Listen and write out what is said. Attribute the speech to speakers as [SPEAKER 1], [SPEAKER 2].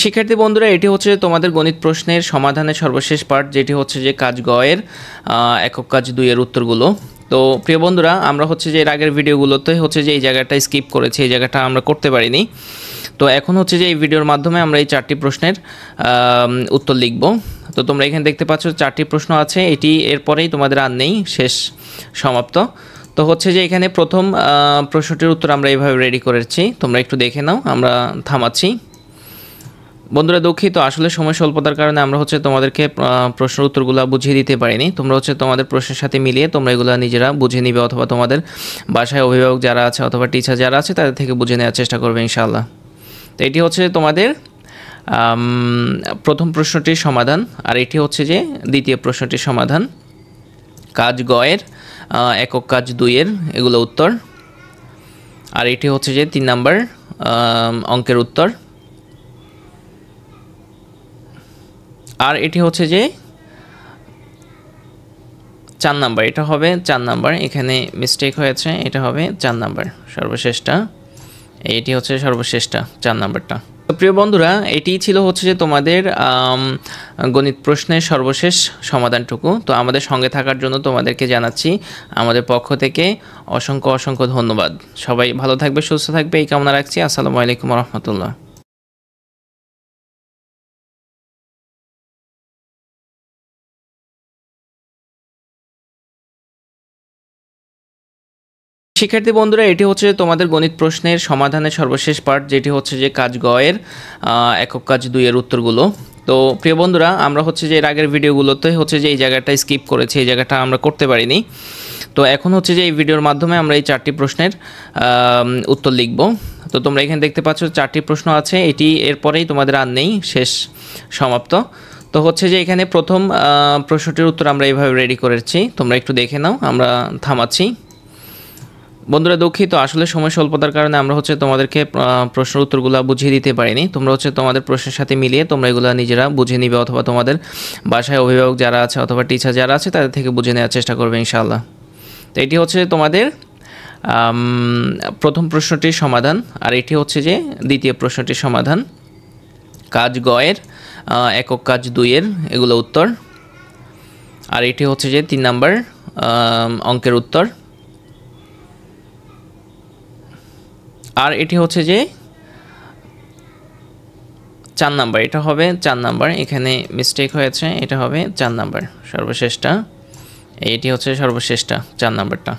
[SPEAKER 1] শিক্ষার্থী বন্ধুরা, এটি হচ্ছে তোমাদের গণিত প্রশ্নের সমাধানের সর্বশেষ পার্ট, যেটি হচ্ছে যে কাজ গ এর একক কাজ 2 এর উত্তরগুলো। তো প্রিয় বন্ধুরা, আমরা হচ্ছে যে এর আগের ভিডিওগুলোতে হচ্ছে যে এই জায়গাটা স্কিপ করেছি, এই জায়গাটা আমরা করতে পারিনি। তো এখন হচ্ছে যে এই ভিডিওর মাধ্যমে আমরা এই 4টি প্রশ্নের উত্তর লিখব। তো তোমরা এখানে দেখতে পাচ্ছ 4টি প্রশ্ন আছে, এটি এরপরেই তোমাদের আর নেই, শেষ, সমাপ্ত। তো হচ্ছে যে এখানে প্রথম প্রশ্নটির উত্তর আমরা এইভাবে রেডি করেছি, তোমরা একটু দেখে নাও। আমরা থামাচ্ছি। বন্ধুরা দুঃখিত, আসলে সময় স্বল্পতার কারণে আমরা হচ্ছে তোমাদেরকে প্রশ্নের উত্তরগুলো বুঝিয়ে দিতে পারিনি। তোমরা হচ্ছে তোমাদের প্রশ্নের সাথে মিলিয়ে তোমরা এগুলো নিজেরা বুঝে নিবে, অথবা তোমাদের বাসায় অভিভাবক যারা আছে অথবা টিচার যারা আছে তাদের থেকে বুঝে নেওয়ার চেষ্টা করবে ইনশাআল্লাহ। তো এটি হচ্ছে তোমাদের প্রথম প্রশ্নটির সমাধান, আর এটি হচ্ছে যে দ্বিতীয় প্রশ্নটির সমাধান। কাজ গ এর একক কাজ 2 এর এগুলো উত্তর, আর এটি হচ্ছে যে 3 নাম্বার অঙ্কের উত্তর, আর এটি হচ্ছে যে 4 নাম্বার, এটা হবে 4 নাম্বার, এখানে মিস্টেক হয়েছে, এটা হবে 4 নাম্বার সর্বশেষটা, এটি হচ্ছে সর্বশেষটা 4 নাম্বারটা। তো প্রিয় বন্ধুরা, এটি ছিল হচ্ছে যে তোমাদের গণিত প্রশ্নের সর্বশেষ সমাধানটুকু। তো আমাদের সঙ্গে থাকার জন্য তোমাদেরকে জানাচ্ছি আমাদের পক্ষ থেকে অসংখ্য অসংখ্য ধন্যবাদ। সবাই ভালো থাকবে, সুস্থ থাকবে, এই কামনা রাখছি। আসসালামু আলাইকুম ওয়া রাহমাতুল্লাহ। শিক্ষার্থী বন্ধুরা, এটি হচ্ছে তোমাদের গণিত প্রশ্নের সমাধানের সর্বশেষ পার্ট, যেটি হচ্ছে যে কাজ গ এর একক কাজ 2 এর উত্তরগুলো। তো প্রিয় বন্ধুরা, আমরা হচ্ছে যে এর আগের ভিডিওগুলোতে হচ্ছে যে এই জায়গাটা স্কিপ করেছি, এই জায়গাটা আমরা করতে পারিনি। তো এখন হচ্ছে যে এই ভিডিওর মাধ্যমে আমরা এই 4টি প্রশ্নের উত্তর লিখব। তো তোমরা এখানে দেখতে পাচ্ছ 4টি প্রশ্ন আছে, এটি এরপরেই তোমাদের আর নেই, শেষ, সমাপ্ত। তো হচ্ছে যে এখানে প্রথম প্রশ্নটির উত্তর আমরা এইভাবে রেডি করেছি, তোমরা একটু দেখে নাও। আমরা থামাচ্ছি। বন্ধুরা দুঃখিত, আসলে সময় স্বল্পতার কারণে আমরা হচ্ছে তোমাদেরকে প্রশ্নের উত্তরগুলো বুঝিয়ে দিতে পারিনি। তোমরা হচ্ছে তোমাদের প্রশ্নের সাথে মিলিয়ে তোমরা এগুলো নিজেরা বুঝে নিবে, অথবা তোমাদের বাসায় অভিভাবক যারা আছে অথবা টিচার যারা আছে তাদের থেকে বুঝে নেওয়ার চেষ্টা করবে ইনশাআল্লাহ। তো এটি হচ্ছে তোমাদের প্রথম প্রশ্নটির সমাধান, আর এটি হচ্ছে যে দ্বিতীয় প্রশ্নটির সমাধান। কাজ গ এর একক কাজ 2 এর এগুলো উত্তর, আর এটি হচ্ছে যে 3 নাম্বার অঙ্কের উত্তর, আর এটি হচ্ছে যে 4 নাম্বার, এটা হবে 4 নাম্বার, এখানে মিস্টেক হয়েছে, এটা হবে 4 নাম্বার সর্বশেষটা, এটি হচ্ছে সর্বশেষটা 4 নাম্বারটা।